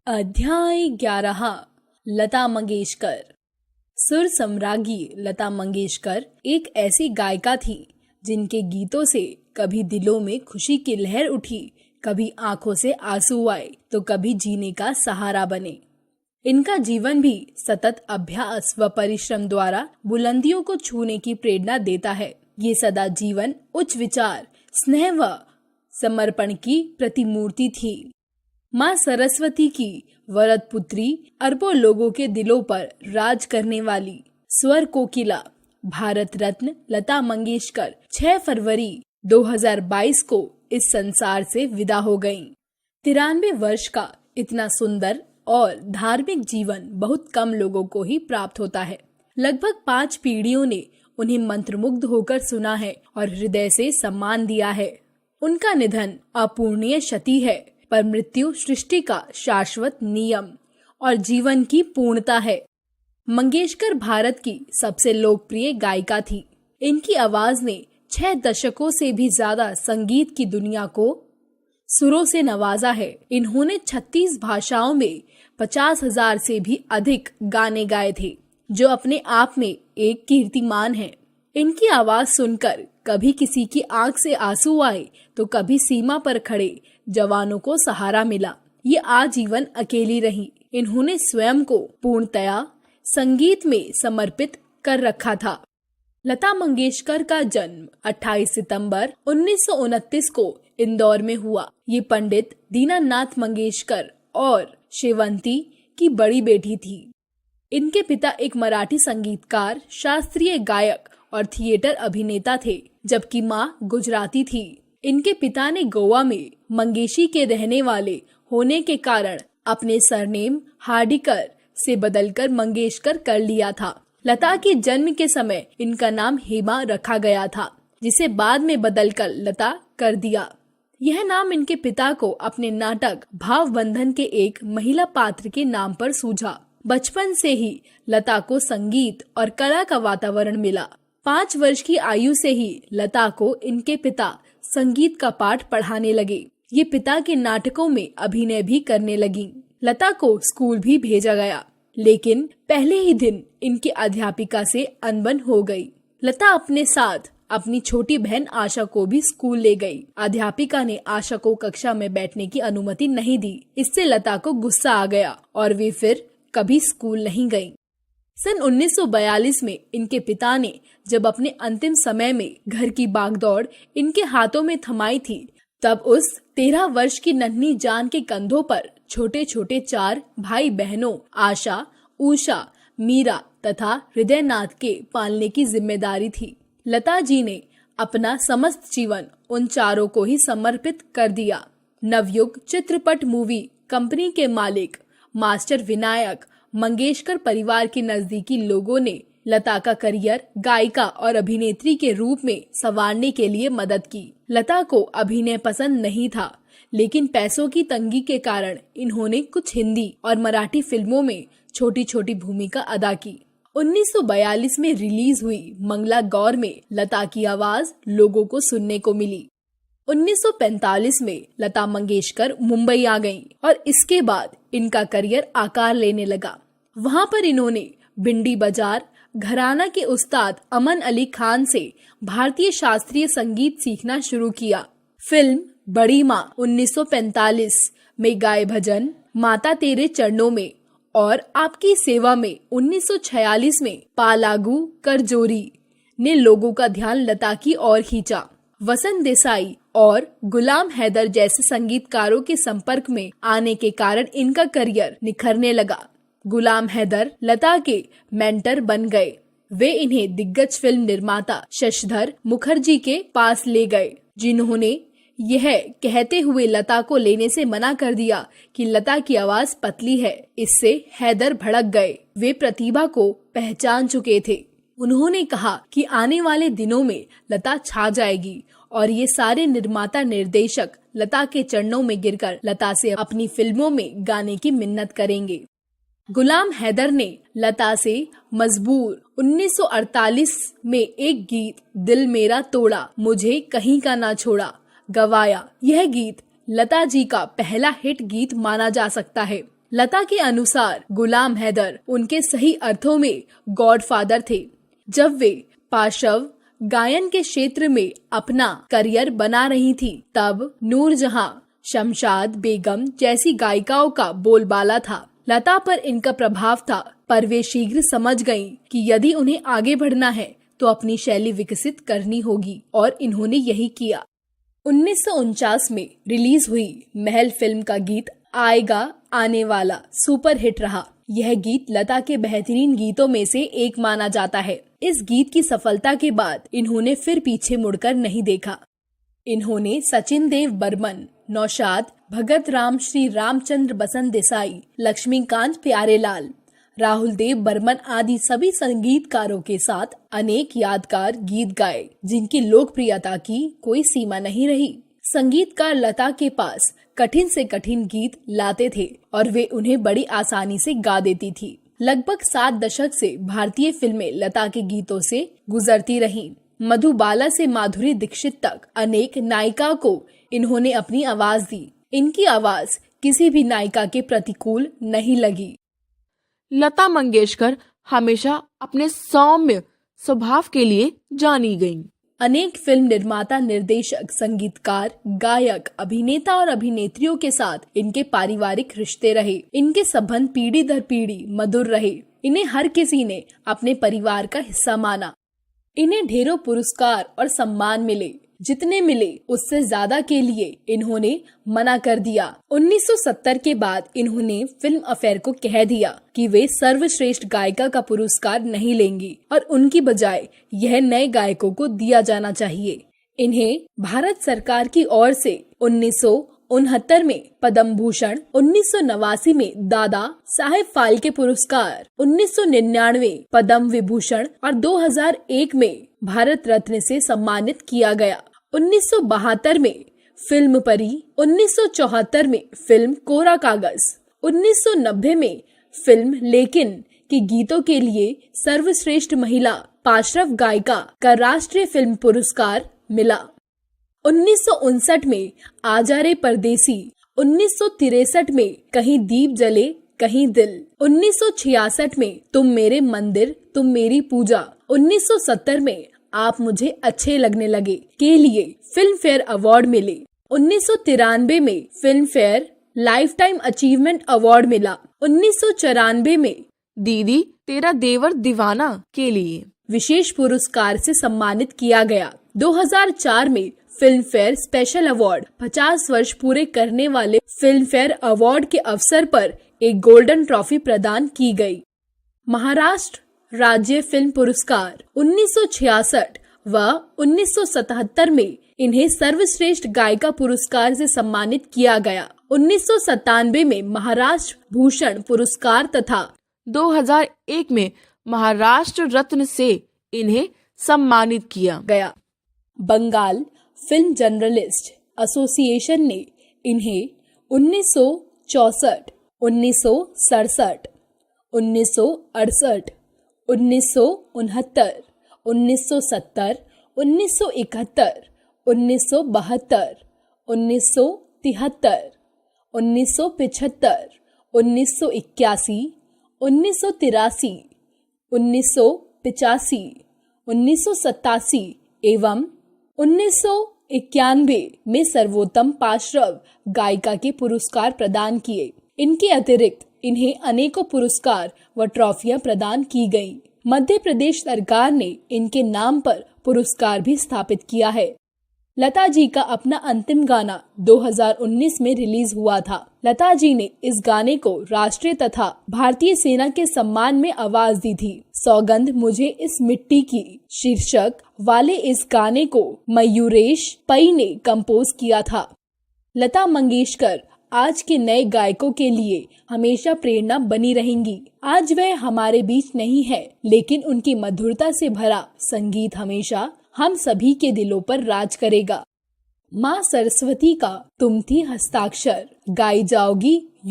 अध्याय 11। लता मंगेशकर। सुर सम्राज्ञी लता मंगेशकर एक ऐसी गायिका थी जिनके गीतों से कभी दिलों में खुशी की लहर उठी, कभी आंखों से आंसू आए तो कभी जीने का सहारा बने। इनका जीवन भी सतत अभ्यास व परिश्रम द्वारा बुलंदियों को छूने की प्रेरणा देता है। ये सदा जीवन, उच्च विचार, स्नेह व समर्पण की प्रतिमूर्ति थी। माँ सरस्वती की वरद पुत्री, अरबों लोगों के दिलों पर राज करने वाली स्वर कोकिला भारत रत्न लता मंगेशकर 6 फरवरी 2022 को इस संसार से विदा हो गयीं। 93 वर्ष का इतना सुंदर और धार्मिक जीवन बहुत कम लोगों को ही प्राप्त होता है। लगभग 5 पीढ़ियों ने उन्हें मंत्रमुग्ध होकर सुना है और हृदय से सम्मान दिया है। उनका निधन अपूर्णीय क्षति है, पर मृत्यु सृष्टि का शाश्वत नियम और जीवन की पूर्णता है। मंगेशकर भारत की सबसे लोकप्रिय गायिका थी। इनकी आवाज ने 6 दशकों से भी ज्यादा संगीत की दुनिया को सुरों से नवाजा है। इन्होंने 36 भाषाओं में 50,000 से भी अधिक गाने गाए थे, जो अपने आप में एक कीर्तिमान है। इनकी आवाज सुनकर कभी किसी की आंख से आंसू आए तो कभी सीमा पर खड़े जवानों को सहारा मिला। ये आजीवन अकेली रही। इन्होंने स्वयं को पूर्णतया संगीत में समर्पित कर रखा था। लता मंगेशकर का जन्म 28 सितंबर 1929 को इंदौर में हुआ। ये पंडित दीनानाथ मंगेशकर और शेवंती की बड़ी बेटी थी। इनके पिता एक मराठी संगीतकार, शास्त्रीय गायक और थिएटर अभिनेता थे, जबकि माँ गुजराती थी। इनके पिता ने गोवा में मंगेशी के रहने वाले होने के कारण अपने सरनेम हार्डिकर से बदलकर मंगेशकर कर लिया था। लता के जन्म के समय इनका नाम हेमा रखा गया था, जिसे बाद में बदलकर लता कर दिया। यह नाम इनके पिता को अपने नाटक भाव बंधन के एक महिला पात्र के नाम पर सूझा। बचपन से ही लता को संगीत और कला का वातावरण मिला। 5 वर्ष की आयु से ही लता को इनके पिता संगीत का पाठ पढ़ाने लगे। ये पिता के नाटकों में अभिनय भी करने लगी। लता को स्कूल भी भेजा गया, लेकिन पहले ही दिन इनकी अध्यापिका से अनबन हो गई। लता अपने साथ अपनी छोटी बहन आशा को भी स्कूल ले गई। अध्यापिका ने आशा को कक्षा में बैठने की अनुमति नहीं दी। इससे लता को गुस्सा आ गया और वे फिर कभी स्कूल नहीं गयी। सन 1942 में इनके पिता ने जब अपने अंतिम समय में घर की बागदौड़ इनके हाथों में थमाई थी, तब उस 13 वर्ष की नन्ही जान के कंधों पर छोटे छोटे 4 भाई बहनों आशा, उषा, मीरा तथा हृदयनाथ के पालने की जिम्मेदारी थी। लता जी ने अपना समस्त जीवन उन चारों को ही समर्पित कर दिया। नवयुग चित्रपट मूवी कंपनी के मालिक मास्टर विनायक मंगेशकर परिवार के नजदीकी लोगों ने लता का करियर गायिका और अभिनेत्री के रूप में संवारने के लिए मदद की। लता को अभिनय पसंद नहीं था, लेकिन पैसों की तंगी के कारण इन्होंने कुछ हिंदी और मराठी फिल्मों में छोटी छोटी भूमिका अदा की। 1942 में रिलीज हुई मंगला गौर में लता की आवाज लोगों को सुनने को मिली। 1945 में लता मंगेशकर मुंबई आ गईं और इसके बाद इनका करियर आकार लेने लगा। वहां पर इन्होंने भिंडी बाजार घराना के उस्ताद अमन अली खान से भारतीय शास्त्रीय संगीत सीखना शुरू किया। फिल्म बड़ी माँ 1945 में गाए भजन माता तेरे चरणों में और आपकी सेवा में 1946 में पालागू कर जोरी ने लोगों का ध्यान लता की ओर खींचा। वसंत देसाई और गुलाम हैदर जैसे संगीतकारों के संपर्क में आने के कारण इनका करियर निखरने लगा। गुलाम हैदर लता के मेंटर बन गए। वे इन्हें दिग्गज फिल्म निर्माता शशिधर मुखर्जी के पास ले गए, जिन्होंने यह कहते हुए लता को लेने से मना कर दिया कि लता की आवाज पतली है। इससे हैदर भड़क गए। वे प्रतिभा को पहचान चुके थे। उन्होंने कहा कि आने वाले दिनों में लता छा जाएगी और ये सारे निर्माता निर्देशक लता के चरणों में गिरकर लता से अपनी फिल्मों में गाने की मिन्नत करेंगे। गुलाम हैदर ने लता से मजबूर 1948 में एक गीत दिल मेरा तोड़ा मुझे कहीं का ना छोड़ा गवाया। यह गीत लता जी का पहला हिट गीत माना जा सकता है। लता के अनुसार गुलाम हैदर उनके सही अर्थों में गॉडफादर थे। जब वे पाशव गायन के क्षेत्र में अपना करियर बना रही थी, तब नूरजहां, शमशाद बेगम जैसी गायिकाओं का बोलबाला था। लता पर इनका प्रभाव था, पर वे शीघ्र समझ गईं कि यदि उन्हें आगे बढ़ना है तो अपनी शैली विकसित करनी होगी, और इन्होंने यही किया। 1949 में रिलीज हुई महल फिल्म का गीत आएगा आने वाला सुपर हिट रहा। यह गीत लता के बेहतरीन गीतों में से एक माना जाता है। इस गीत की सफलता के बाद इन्होंने फिर पीछे मुड़कर नहीं देखा। इन्होंने सचिन देव बर्मन, नौशाद, भगत राम, श्री रामचंद्र बसंत देसाई, लक्ष्मीकांत प्यारेलाल, राहुल देव बर्मन आदि सभी संगीतकारों के साथ अनेक यादगार गीत गाए, जिनकी लोकप्रियता की कोई सीमा नहीं रही। संगीतकार लता के पास कठिन से कठिन गीत लाते थे और वे उन्हें बड़ी आसानी से गा देती थी। लगभग 7 दशक से भारतीय फिल्में लता के गीतों से गुजरती रहीं। मधुबाला से माधुरी दीक्षित तक अनेक नायिका को इन्होंने अपनी आवाज दी। इनकी आवाज किसी भी नायिका के प्रतिकूल नहीं लगी। लता मंगेशकर हमेशा अपने सौम्य स्वभाव के लिए जानी गईं। अनेक फिल्म निर्माता, निर्देशक, संगीतकार, गायक, अभिनेता और अभिनेत्रियों के साथ इनके पारिवारिक रिश्ते रहे। इनके संबंध पीढ़ी दर पीढ़ी मधुर रहे। इन्हें हर किसी ने अपने परिवार का हिस्सा माना। इन्हें ढेरों पुरस्कार और सम्मान मिले। जितने मिले उससे ज्यादा के लिए इन्होंने मना कर दिया। 1970 के बाद इन्होंने फिल्म अफेयर को कह दिया कि वे सर्वश्रेष्ठ गायिका का पुरस्कार नहीं लेंगी और उनकी बजाय यह नए गायकों को दिया जाना चाहिए। इन्हें भारत सरकार की ओर से 1969 में पद्म भूषण, 1989 में दादा साहेब फाल्के पुरस्कार, 1999 पद्म विभूषण और 2001 में भारत रत्न से सम्मानित किया गया। 1972 में फिल्म परी, 1974 में फिल्म कोरा कागज, 1990 में फिल्म लेकिन के गीतों के लिए सर्वश्रेष्ठ महिला पार्श्व गायिका का राष्ट्रीय फिल्म पुरस्कार मिला। 1959 में आजा रे परदेसी, 1963 में कहीं दीप जले कहीं दिल, 1966 में तुम मेरे मंदिर तुम मेरी पूजा, 1970 में आप मुझे अच्छे लगने लगे के लिए फिल्म फेयर अवार्ड मिले। 1993 में film fair life time achievement award मिला। 1994 में दीदी तेरा देवर दीवाना के लिए विशेष पुरस्कार से सम्मानित किया गया। 2004 में फिल्म फेयर स्पेशल अवार्ड 50 वर्ष पूरे करने वाले फिल्म फेयर अवार्ड के अवसर पर एक गोल्डन ट्रॉफी प्रदान की गई। महाराष्ट्र राज्य फिल्म पुरस्कार 1966 व 1977 में इन्हें सर्वश्रेष्ठ गायिका पुरस्कार से सम्मानित किया गया। 1997 में महाराष्ट्र भूषण पुरस्कार तथा 2001 में महाराष्ट्र रत्न से इन्हें सम्मानित किया गया। बंगाल फिल्म जर्नलिस्ट एसोसिएशन ने इन्हें 1964, 1967, 1968, 1969, 1970, 1971, 1972, 1973, 1975, 1981, 1983, 1985, 1987 एवं 1991 में सर्वोत्तम पार्श्व गायिका के पुरस्कार प्रदान किए। इनके अतिरिक्त इन्हें अनेकों पुरस्कार व ट्रॉफियां प्रदान की गयी। मध्य प्रदेश सरकार ने इनके नाम पर पुरस्कार भी स्थापित किया है। लता जी का अपना अंतिम गाना 2019 में रिलीज हुआ था। लता जी ने इस गाने को राष्ट्रीय तथा भारतीय सेना के सम्मान में आवाज दी थी। सौगंध मुझे इस मिट्टी की शीर्षक वाले इस गाने को मयूरेश पै ने कंपोज किया था। लता मंगेशकर आज के नए गायकों के लिए हमेशा प्रेरणा बनी रहेंगी। आज वह हमारे बीच नहीं है, लेकिन उनकी मधुरता से भरा संगीत हमेशा हम सभी के दिलों पर राज करेगा। माँ सरस्वती का तुम थी हस्ताक्षर गाई जाओगी